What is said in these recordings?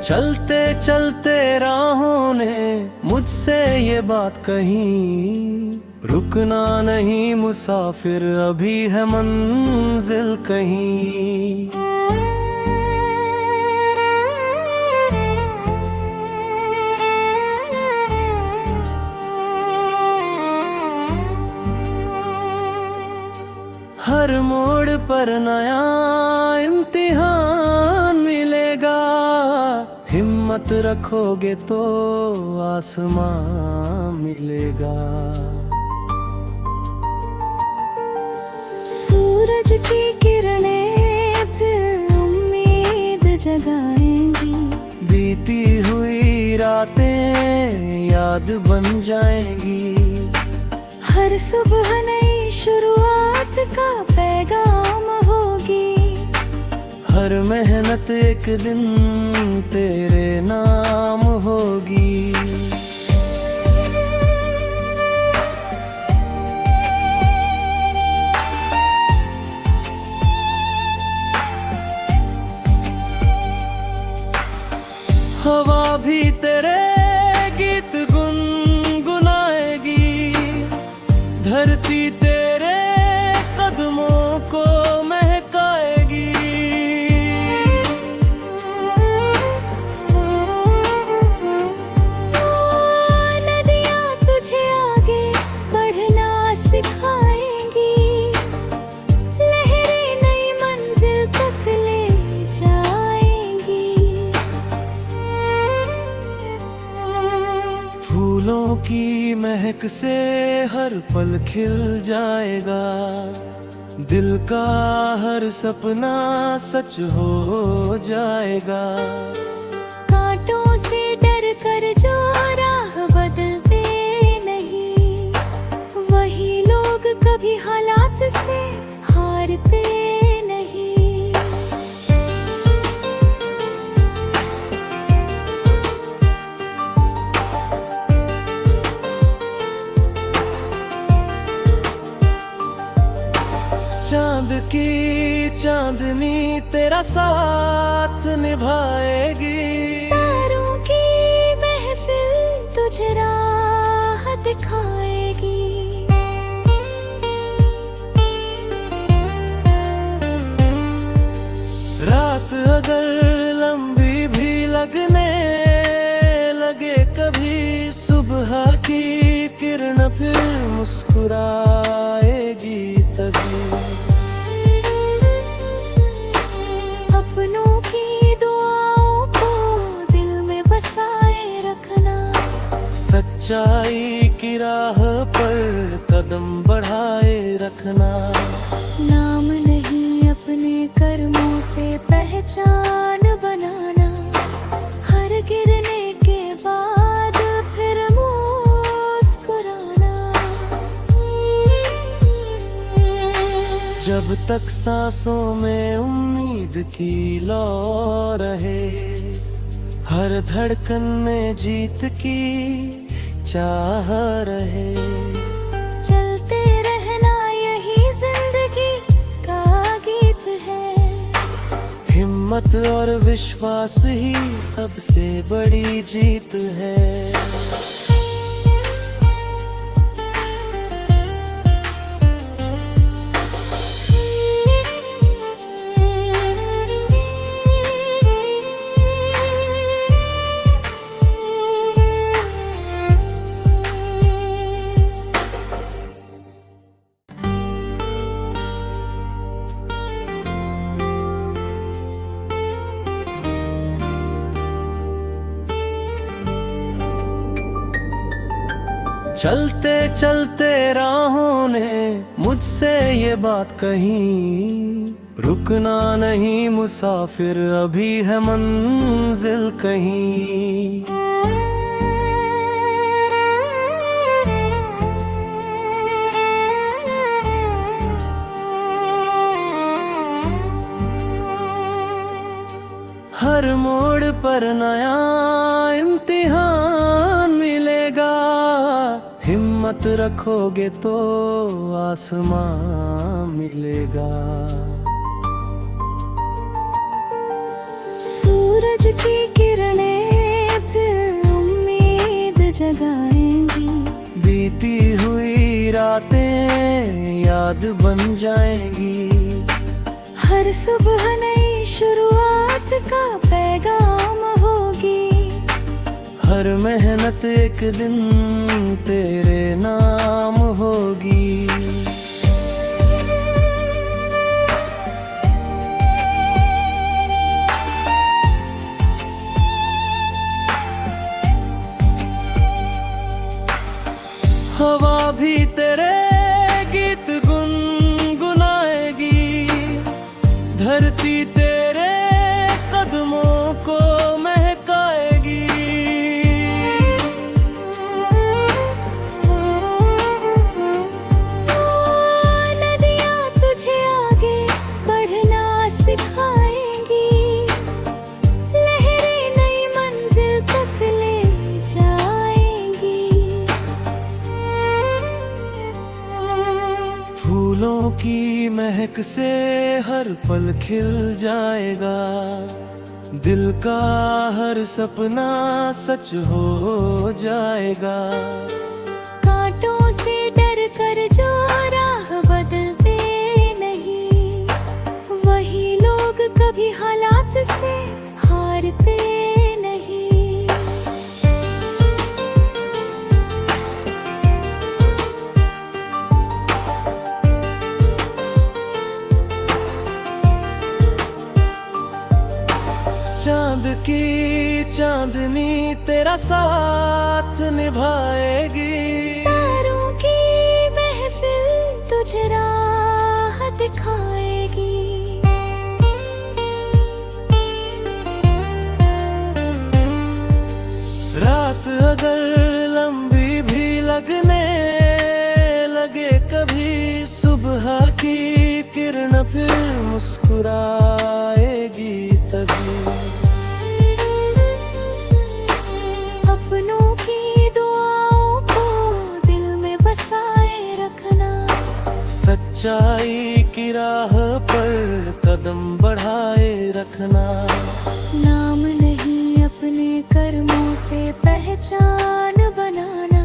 चलते चलते राहों ने मुझसे ये बात कही, रुकना नहीं मुसाफिर, अभी है मंजिल कहीं। हर मोड़ पर नया इम्तिहान मिलेगा, हिम्मत रखोगे तो आसमां मिलेगा। सूरज की किरणें फिर उम्मीद जगाएंगी, बीती हुई रातें याद बन जाएंगी। हर सुबह नई शुरुआत का पैगाम होगी, हर मेहनत एक दिन तेरे नाम होगी। हवा भी तेरे गीत गुनगुनाएगी, धरती तेरे कदमों को महकाएगी। नदियाँ तुझे आगे बढ़ना सिखाएंगी, लहरें नई मंजिल तक ले जाएंगी। फूलों की महक से हर पल खिल जाएगा, दिल का हर सपना सच हो जाएगा। कांटों से डर कर जो राह बदलते नहीं, वही लोग कभी हालात से हारते नहीं। चांद की चांदनी तेरा साथ निभाएगी, तारों की महफिल तुझे राह दिखाएगी। रात अगर लंबी भी लगने लगे कभी, सुबह की किरण फिर मुस्कुराएगी तभी। अपनों की दुआओं को दिल में बसाए रखना, सच्चाई की राह पर कदम बढ़ाए रखना। नाम नहीं अपने कर्मों से पहचान बनाना, हर गिरने के बाद फिर मुस्कुराना। जब तक सांसों में उम्मीद की लौ रहे, हर धड़कन में जीत की चाह रहे। चलते रहना यही जिंदगी का गीत है, हिम्मत और विश्वास ही सबसे बड़ी जीत है। चलते चलते राहों ने मुझसे ये बात कही, रुकना नहीं मुसाफिर, अभी है मंजिल कहीं। हर मोड़ पर नया इम्तिहान मिलेगा, हिम्मत रखोगे तो आसमां मिलेगा। सूरज सूरज की किरणें फिर उम्मीद जगाएंगी। बीती हुई रातें याद बन जाएंगी। हर सुबह नई शुरुआत का पैगाम होगी। हर मेहनत एक दिन तेरे नाम होगी। हवा भी तेरे गीत गुनगुनाएगी। धरती तेरे कदमों को महकाएगी। नदियाँ तुझे आगे बढ़ना सिखाएंगी। लहरें नई मंजिल तक ले जाएंगी। फूलों की महक से हर पल खिल जाएगा। दिल का हर सपना सच हो जाएगा। कांटों से डर कर जो राह बदलते नहीं, वही लोग कभी हालात से हारते नहीं। चांद की चांदनी तेरा साथ निभाएगी। तारों की महफिल तुझे राह दिखाएगी। रात अगर लंबी भी लगने लगे कभी, सुबह की किरण फिर मुस्कुराएगी तभी। अपनों की दुआओं को दिल में बसाए रखना। सच्चाई की राह पर कदम बढ़ाए रखना। नाम नहीं अपने कर्मों से पहचान बनाना।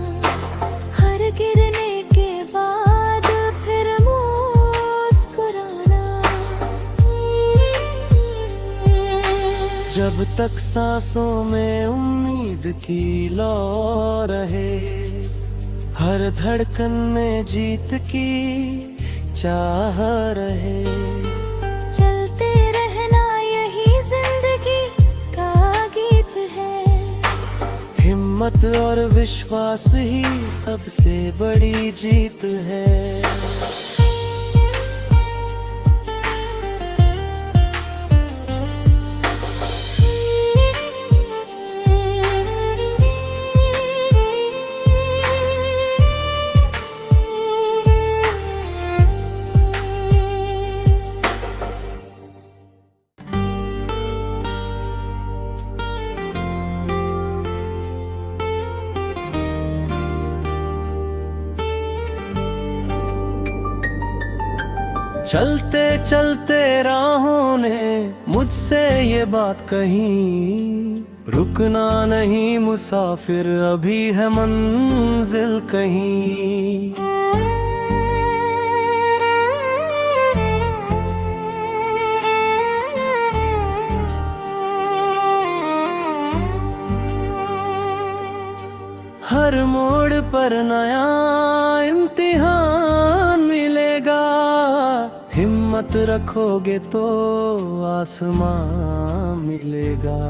हर गिरने के बाद फिर मुस्कुराना। जब तक सांसों में उम्मीद की लौ रहे, हर धड़कन में जीत की चाह रहे। चलते रहना यही जिंदगी का गीत है। हिम्मत और विश्वास ही सबसे बड़ी जीत है। चलते चलते राहों ने मुझसे ये बात कही, रुकना नहीं मुसाफिर अभी है मंजिल कहीं। हर मोड़ पर नया इम्तिहान मिलेगा। हिम्मत रखोगे तो आसमां मिलेगा।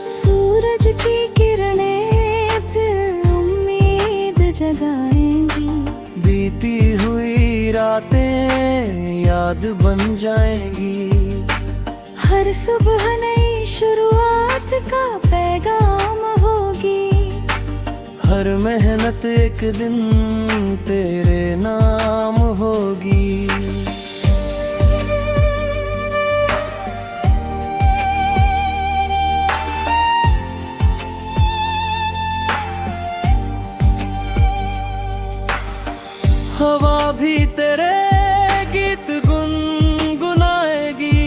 सूरज की किरणें फिर उम्मीद जगाएंगी। बीती हुई रातें याद बन जाएंगी। हर सुबह नई शुरुआत का पैगाम होगी। हर मेहनत एक दिन तेरे नाम होगी। हवा भी तेरे गीत गुनगुनाएगी।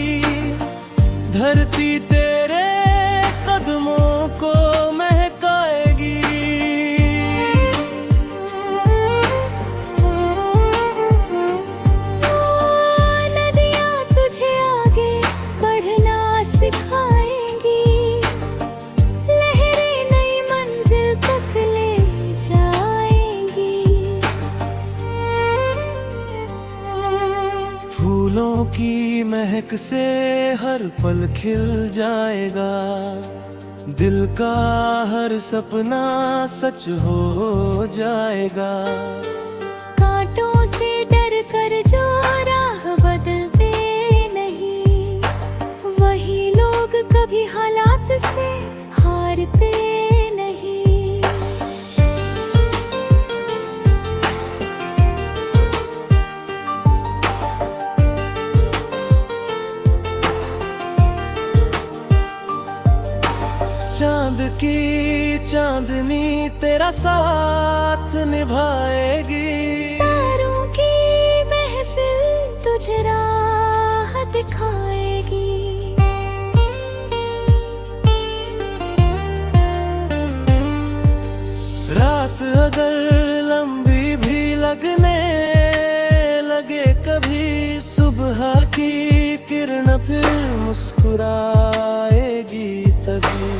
महक से हर पल खिल जाएगा, दिल का हर सपना सच हो जाएगा। कांटों से डर कर जो राह बदलते नहीं, वही लोग कभी हालात से हारते नहीं। चांद की चांदनी तेरा साथ निभाएगी, तारों की महफिल तुझे राह दिखाएगी। रात अगर लंबी भी लगने लगे कभी, सुबह की किरण फिर मुस्कुराएगी तभी।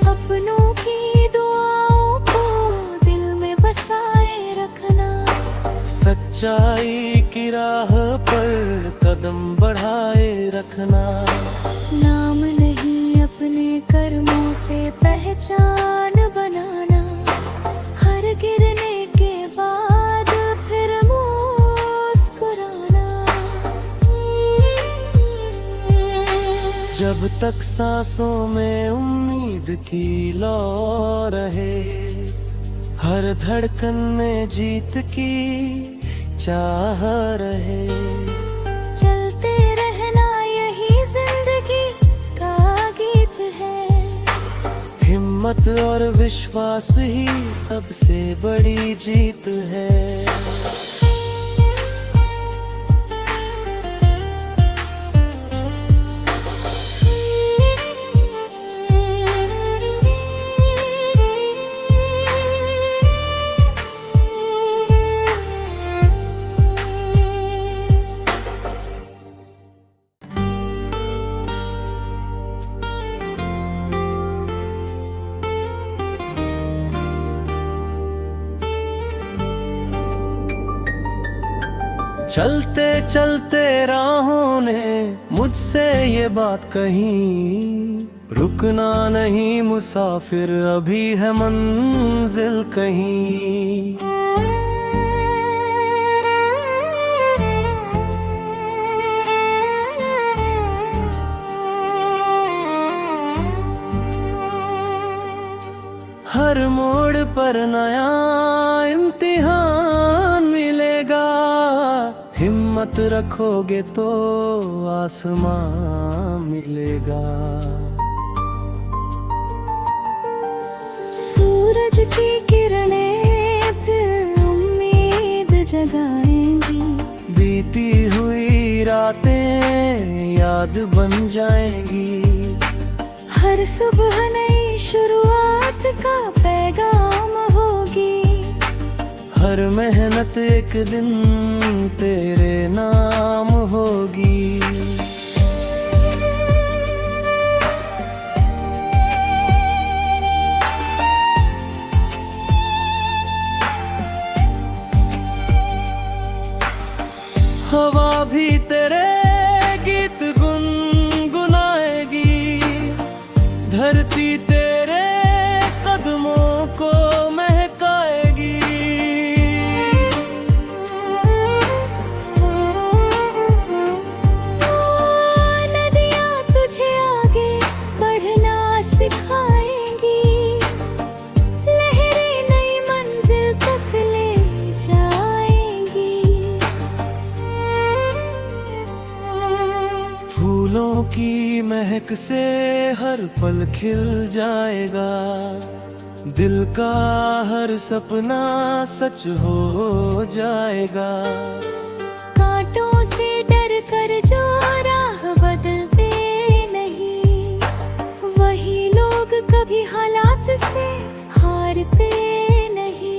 अपनों की दुआओं को दिल में बसाए रखना, सच्चाई की राह पर कदम बढ़ाए रखना। नाम नहीं अपने कर्मों से पहचान बनाना, हर गिरने के बाद फिर मुस्कुराना। जब तक सांसों में उम्मीद की लौ रहे, हर धड़कन में जीत की चाह रहे। चलते रहना यही जिंदगी का गीत है, हिम्मत और विश्वास ही सबसे बड़ी जीत है। चलते चलते राहों ने मुझसे ये बात कही, रुकना नहीं मुसाफिर अभी है मंजिल कहीं। हर मोड़ पर नया इम्तिहान मिलेगा, हिम्मत रखोगे तो आसमां मिलेगा। सूरज की किरणें फिर उम्मीद जगाएंगी, बीती हुई रातें याद बन जाएंगी। हर सुबह नई शुरुआत का पैगाम होगी, हर मेहनत एक दिन तेरे नाम होगी। हवा भी तेरे गीत गुनगुनाएगी, धरती तेरे कदमों को महकाएगी। नदियाँ तुझे आगे बढ़ना सिखाएंगी, लहरें नई मंजिल तक ले जाएंगी। फूलों की महक से हर पल खिल जाएगा, दिल का हर सपना सच हो जाएगा। कांटों से डर कर जो राह बदलते नहीं, वही लोग कभी हालात से हारते नहीं।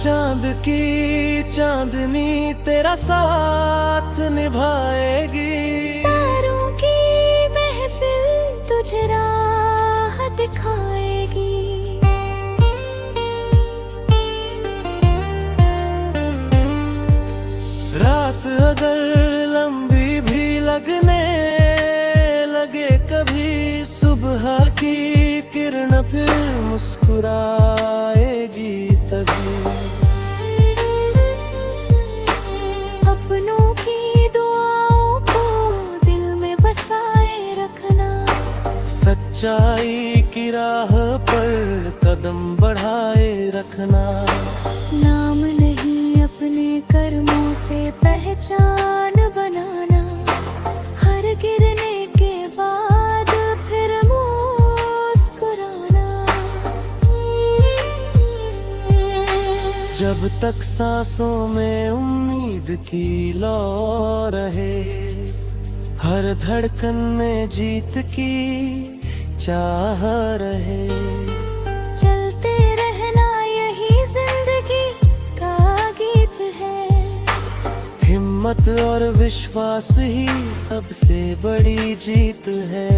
चांद की चांदनी तेरा साथ निभाएगी, तुझे राह दिखाएगी। रात अगर लंबी भी लगने लगे कभी, सुबह की किरण फिर मुस्कुराएगी तभी। अपनों की दुआओं को दिल में बसाए रखना, सच्चाई की राह पर कदम बढ़ाए रखना। नाम नहीं अपने कर्मों से पहचान बनाना, हर गिरने के बाद फिर मुस्कुराना। जब तक सांसों में उम्मीद की लौ रहे, हर धड़कन में जीत की चाह रहे। चलते रहना यही जिंदगी का गीत है, हिम्मत और विश्वास ही सबसे बड़ी जीत है।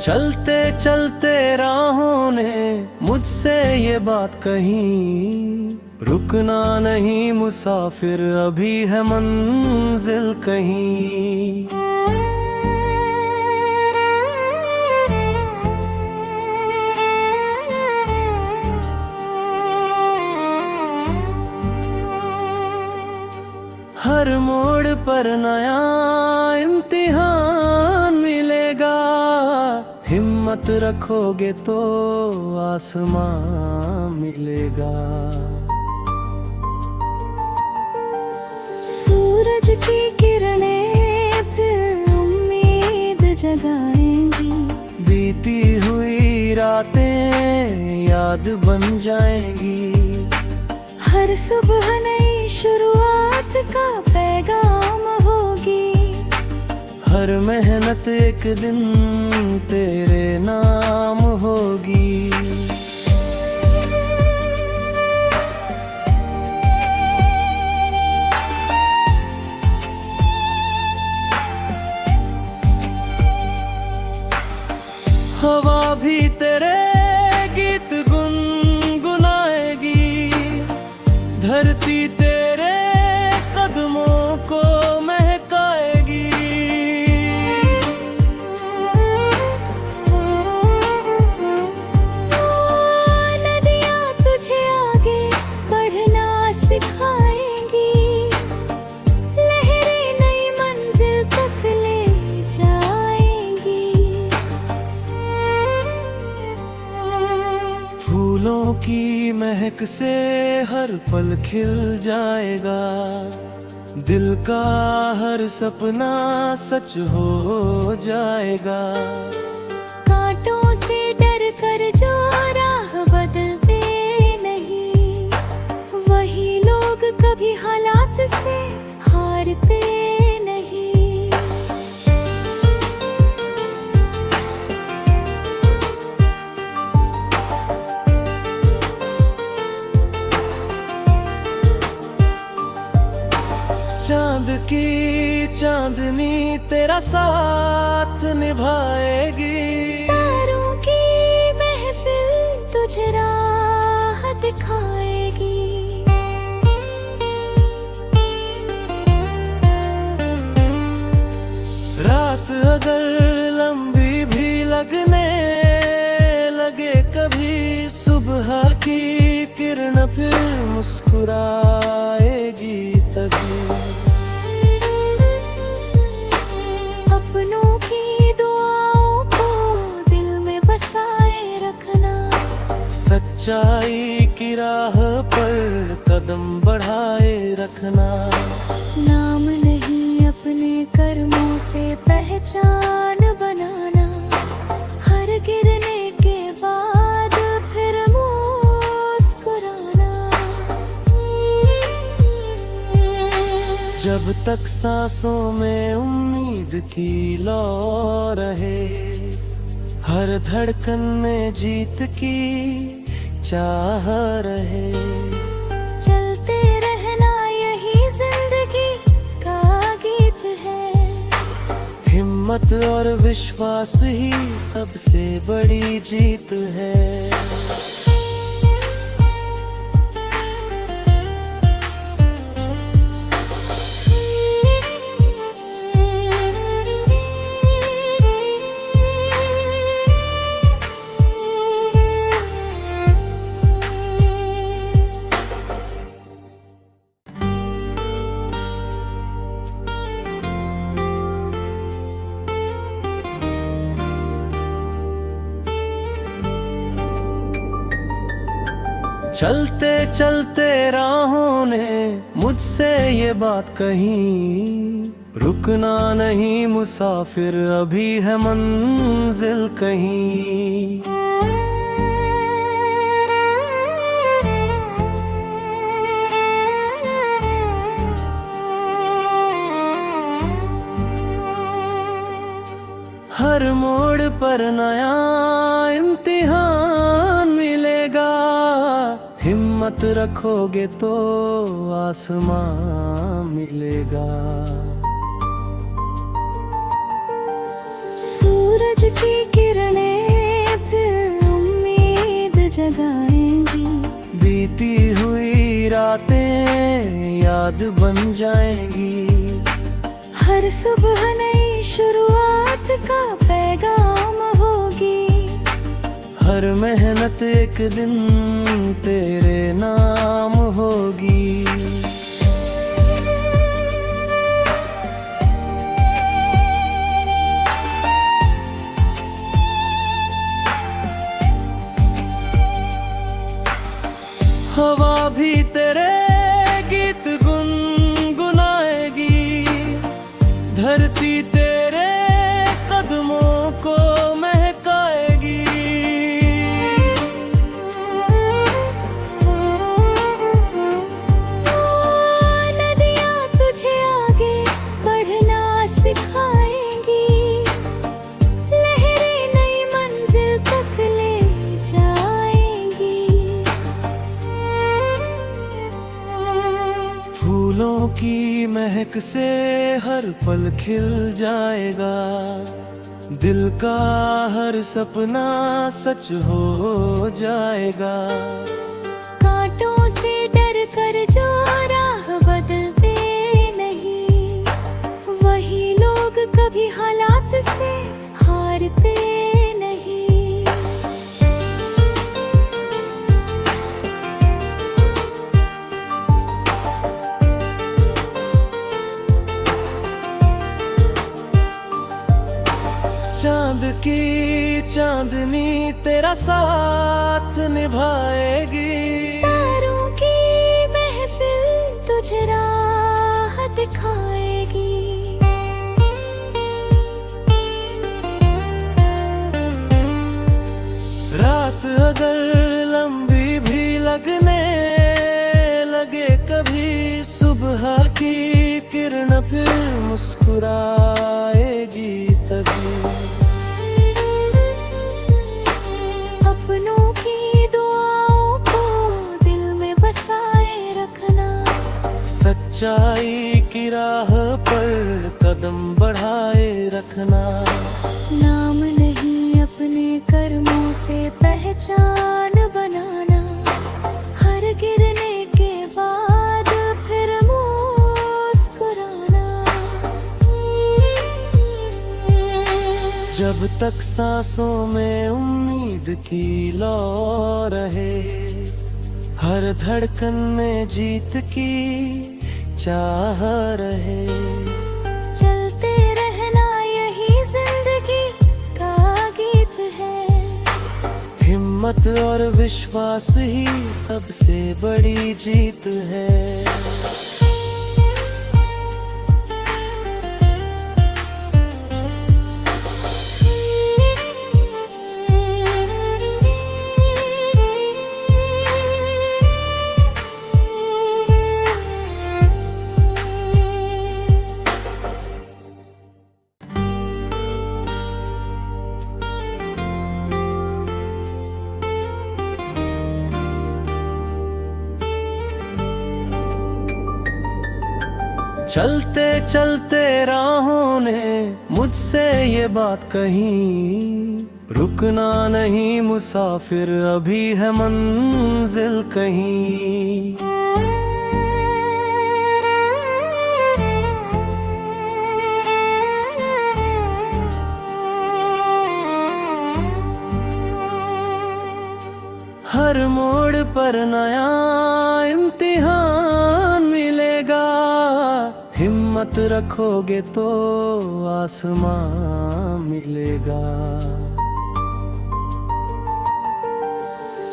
चलते चलते राहों ने मुझसे ये बात कही, रुकना नहीं मुसाफिर, अभी है मंजिल कहीं। हर मोड़ पर नया इम्तिहान मिलेगा, हिम्मत रखोगे तो आसमां मिलेगा। सूरज की किरणें फिर उम्मीद जगाएंगी, बीती हुई रातें याद बन जाएंगी। हर सुबह नई शुरुआत का पैगाम होगी, हर मेहनत एक दिन तेरे नाम होगी। हवा भी तेरे गीत गुनगुनाएगी, धरती तेरे कदमों को महकाएगी। नदियाँ तुझे आगे बढ़ना सिखाएंगी, लहरें नई मंजिल तक ले जाएंगी। फूलों की महक से हर पल खिल जाएगा, दिल का हर सपना सच हो जाएगा। कांटों से डर कर जो राह बदलते नहीं, वही लोग कभी हालात से हारते नहीं। चांद की चांदनी तेरा साथ निभाएगी, तारों की महफिल तुझे राह दिखाएगी। रात अगर लंबी भी लगने लगे कभी, सुबह की किरण फिर मुस्कुराएगी तभी। अपनों की दुआओं को दिल में बसाए रखना, सच्चाई की राह पर कदम बढ़ाए रखना। नाम नहीं अपने कर्मों से पहचान बना। बनाना, हर गिरने के बाद फिर मुस्कुराना। जब तक सांसों में उम्मीद की लौ रहे, हर धड़कन में जीत की चाह रहे। चलते रहना यही जिंदगी का गीत है, हिम्मत और विश्वास ही सबसे बड़ी जीत है। चलते चलते राहों ने मुझसे ये बात कही, रुकना नहीं मुसाफिर, अभी है मंजिल कहीं। हर मोड़ पर नया इम्तिहान मिलेगा, हिम्मत रखोगे तो आसमां मिलेगा। सूरज की किरणें फिर उम्मीद जगाएंगी, बीती हुई रातें याद बन जाएंगी। हर सुबह नई शुरुआत का पैगाम होगी, हर मेहनत एक दिन तेरे नाम होगी। हवा भी तेरे गीत गुनगुनाएगी, धरती तेरे कदमों को महकाएगी। नदियाँ तुझे आगे बढ़ना सिखाएंगी, लहरें नई मंजिल तक ले जाएंगी। फूलों की महक से हर पल खिल जाएगा, दिल का हर सपना सच हो जाएगा। कांटों से डर कर जो राह बदलते नहीं, वही लोग कभी हालात से हारते नहीं। चांद की चांदनी तेरा साथ निभाएगी, तारों की महफिल तुझे राह दिखाएगी। रात अगर लंबी भी लगने लगे कभी, सुबह की किरण फिर मुस्कुराएगी तभी। अपनों की दुआओं को दिल में बसाए रखना, सच्चाई की राह पर कदम बढ़ाए रखना। नाम नहीं अपने कर्मों से पहचान बनाना, हर गिरने के बाद फिर मुस्कुराना। जब तक सांसों में उम्मीद की लौ रहे, हर धड़कन में जीत की चाह रहे। चलते रहना यही जिंदगी का गीत है, हिम्मत और विश्वास ही सबसे बड़ी जीत है। चलते चलते राहों ने मुझसे ये बात कही, रुकना नहीं मुसाफिर, अभी है मंजिल कहीं। हर मोड़ पर नया इम्तिहान मिलेगा, हिम्मत रखोगे तो आसमां मिलेगा।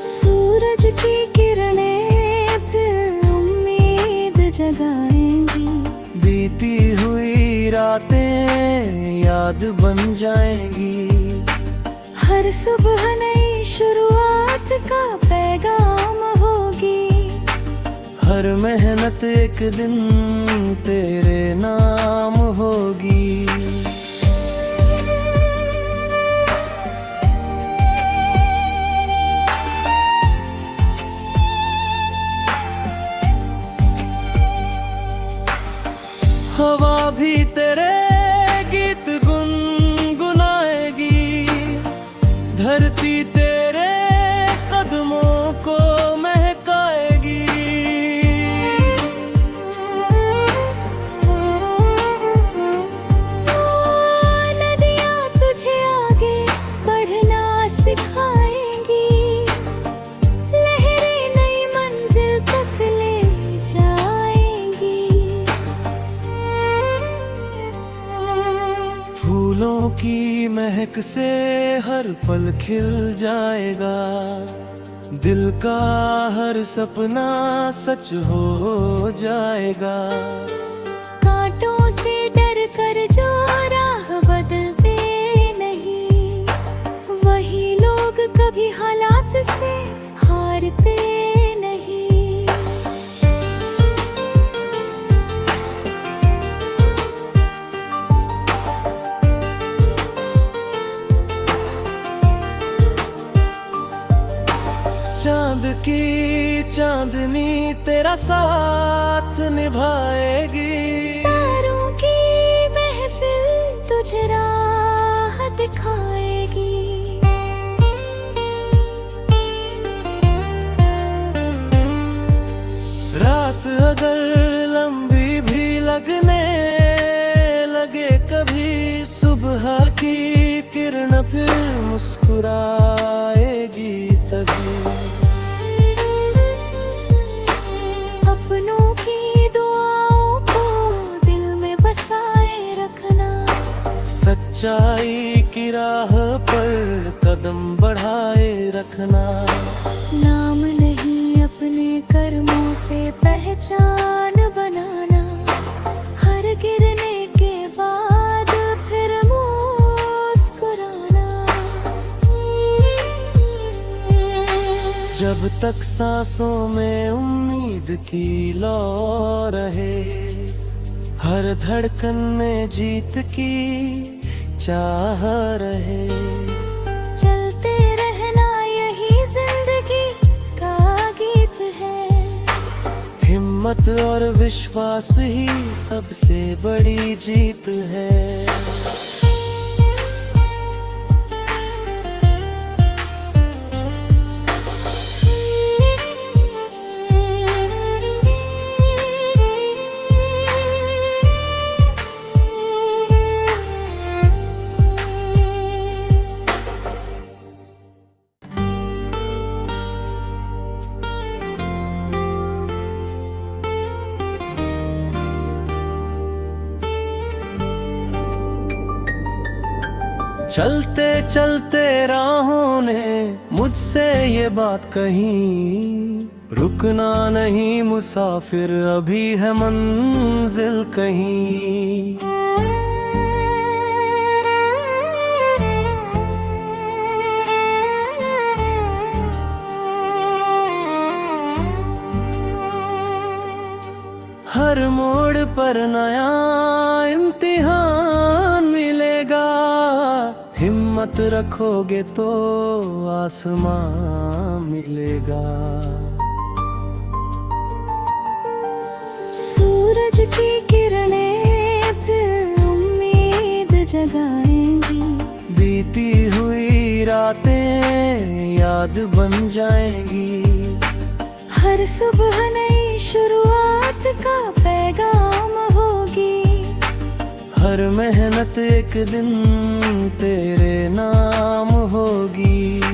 सूरज की किरणें फिर उम्मीद जगाएंगी, बीती हुई रातें याद बन जाएंगी। हर सुबह नई शुरुआत का पैगाम होगी, हर मेहनत एक दिन तेरे नाम होगी। हवा भी तेरे गीत गुनगुनाएगी, धरती तेरे कदमों को महकाएगी। नदियाँ तुझे आगे बढ़ना सिखाएंगी, लहरें नई मंजिल तक ले जाएंगी। फूलों की महक से हर पल खिल जाएगा, दिल का हर सपना सच हो जाएगा। कांटों से डर कर जो राह बदलते नहीं, वही लोग कभी हालात से हारते नहीं। चांद की चांदनी तेरा साथ निभाएगी, तारों की महफिल तुझे राह दिखाएगी। रात अगर लंबी भी लगने लगे कभी, सुबह की किरण फिर मुस्कुराएगी तभी। अपनों की दुआओं को दिल में बसाए रखना, सच्चाई की राह पर कदम बढ़ाए रखना। नाम नहीं अपने कर्मों से पहचान बनाना, हर गिरने के बाद फिर मुस्कुराना। जब तक सांसों में उम्मीद की लौ रहे, हर धड़कन में जीत की चाह रहे। चलते रहना यही जिंदगी का गीत है, हिम्मत और विश्वास ही सबसे बड़ी जीत है। चलते चलते राहों ने मुझसे ये बात कही, रुकना नहीं मुसाफिर, अभी है मंजिल कहीं। हर मोड़ पर नया इम्तिहान मिलेगा, हिम्मत रखोगे तो आसमां मिलेगा। सूरज सूरज की किरणें फिर उम्मीद जगाएंगी। बीती हुई रातें याद बन जाएंगी। हर सुबह नई शुरुआत का पैगाम होगी। हर मेहनत एक दिन तेरे नाम होगी।